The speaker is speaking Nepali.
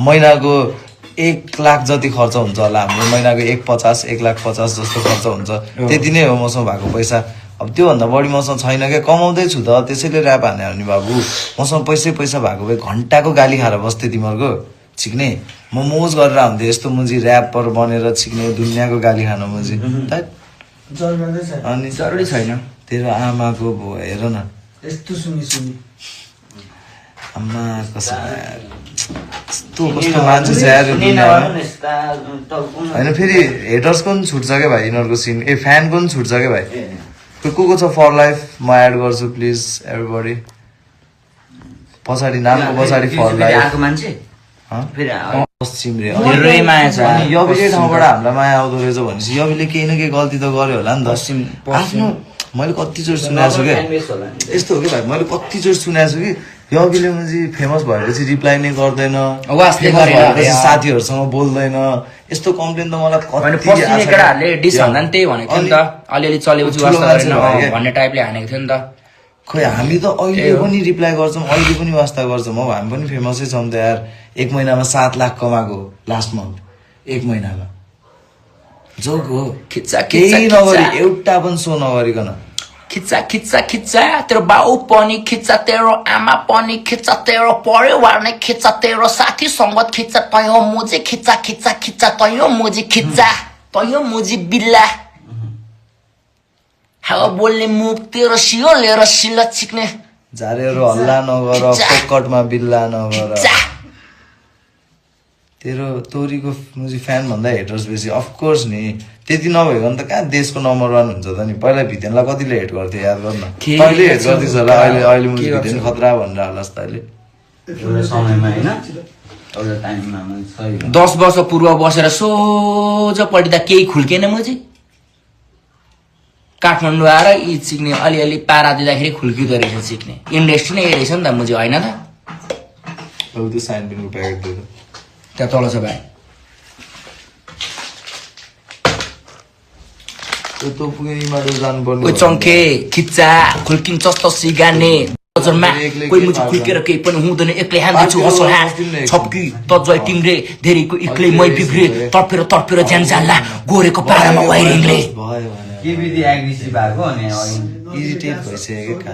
महिनाको 1 लाख जति खर्च हुन्छ होला हाम्रो महिनाको 1,50,1,50,000 जस्तो खर्च हुन्छ त्यति नै हो मसँग भएको पैसा अब त्योभन्दा बढी मसँग छैन क्या कमाउँदैछु त त्यसैले ऱ्याप हाने हो नि बाबु मसँग पैसा भएको भए घन्टाको गाली खाएर बस्थेँ तिमीहरूको छिक्ने म मोज गरेर आउँथेँ यस्तो मुजी ऱ्यापर बनेर छिक्ने दुनियाँको गाली खान मुजी अनि जरुरी छैन तेरो आमाको हेर न यस्तो सुनी आमा कस्तो मान्छे छ यार होइन फेरि हेटर्सको पनि छुट्छ क्या भाइ यिनीहरूको सिन फ्यानको पनि छुट्छ क्या भाइ को छ फर लाइफ म एड गर्छु प्लिज एभ्रीबडी पछाडि नामको पछाडि फर लाइफ मान्छे पश्चिम रे धेरै माया छ यबिले ठाउँबाट हामीलाई माया आउँदो रहेछ भनेपछि यबिले केही न केही गल्ती त गर्यो होला नि त आफ्नो मैले कतिचोटि सुनेको छु क्या यस्तो हो कि भाइ मैले कतिचोटि सुनेको छु कि यबिले मुजी फेमस भएपछि रिप्लाई नै गर्दैन साथीहरूसँग बोल्दैन यस्तो कम्प्लेन त मलाई पश्चिमे केटाहरूले डिस भन्दा नि त्यही भनेको थियो नि त अलिअलि चलेपछि वास्ता गरेन भन्ने टाइपले हानेको थियो नि त खोइ हामी त अहिले पनि रिप्लाई गर्छौँ अहिले पनि वास्ता गर्छौँ अब हामी पनि फेमसै छौँ त यार 1 महिनामा 7 लाख कमाएको लास्ट मन्थ 1 महिनामा जोक हो केही नगरी एउटा पनि सो नगरिकन खिच्चा खिच्चा खिच्चा तेरो बाउ पनि खिच्चा तेरो आमा पनि खिच्चा तेरो परिवार नै खिच्चा तेरो साथी सङ्गत खिच्चा तैँहो मुजी खिच्चा खिच्चा खिच्चा तैँहो मुजी खिच्चा तैँहो मुजी बिल्ला हावा बोल्ने मुख तेरो सियो लिएर सिल्ला चिक्ने झारेर हल्ला नगर पोकटमा बिल्ला नगर तेरो तोरीको मुजी फ्यान भन्दा हेटर्स बेसी अफकोर्स नि त्यति नभइकन त कहाँ देशको नम्बर 1 हुन्छ त नि पहिला भितेनलाई कतिले हेट गर्थ्यो याद गर्न तैँले हेट गर्दैछ होला अहिले मुजी भितेन खतरा भनेर हालस् तैँले समयमा होइन 10 वर्ष पूर्व बसेर सोझो पल्टिँदा केही खुल्केन मुजी काठमाडौँ आएर यी चिक्ने अलिअलि पारा दिँदाखेरि खुल्किँदो रहेछ चिक्ने इन्डस्ट्री नै रहेछ नि त मुजी होइन त त्यो साइन पिनको प्याकेट दियो त्यहाँ तल छ भाइ त्यो पुगेनीबाट जानुपर्ने कोही चङ्खे खिच्चा खुल्किन्छ त सिगाने बजारमा कोही मुजी खुल्केर केही पनि हुँदैन एक्लै हान्दैछु हसल हात छप्की त जय तिम्रे धेरैको एक्लै मै बिग्रे तर्फेर ज्यान जाला गोरेको पारामा वाइरिङले के विधि एग्रेसिभ भएको अनि इरिटेट भइसक्यो क्या